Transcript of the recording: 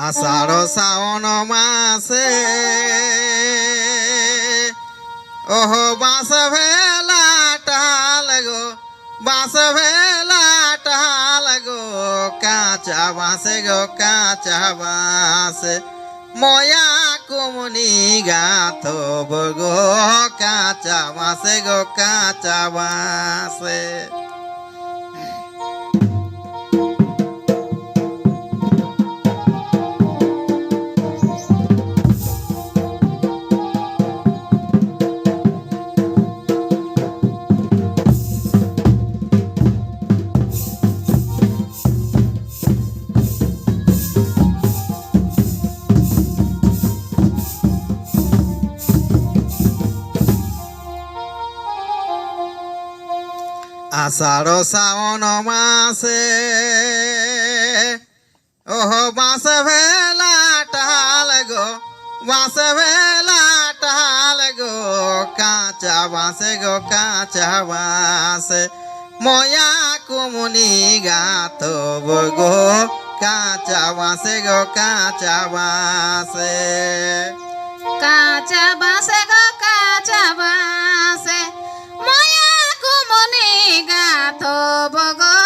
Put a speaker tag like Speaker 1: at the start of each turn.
Speaker 1: আষাঢ় শ্রাবণ মাসে ওহ বাঁশ ভেলা টাল গো, বাঁশ ভেলা টাল গো, কাঁচা বাঁশে গো কাঁচা বাঁশে ময়া কুমনি গাথব গো, কাঁচা বাঁশে গো কাঁচা বাঁশে। আষাঢ় শ্রাবণ মাসে ওহ বাঁশ ভেলা টাল গো, বাঁশ ভেলা টাল গো, কাঁচা বাঁশে গো কাঁচা বাঁশে ময়া কুমনি গাথব গো, কাঁচা বাঁশে গো কাঁচা বাঁশে।
Speaker 2: কাঁচা বাঁশে গো কাঁচা বাঁশে ময়া কুমনি গাথব গো,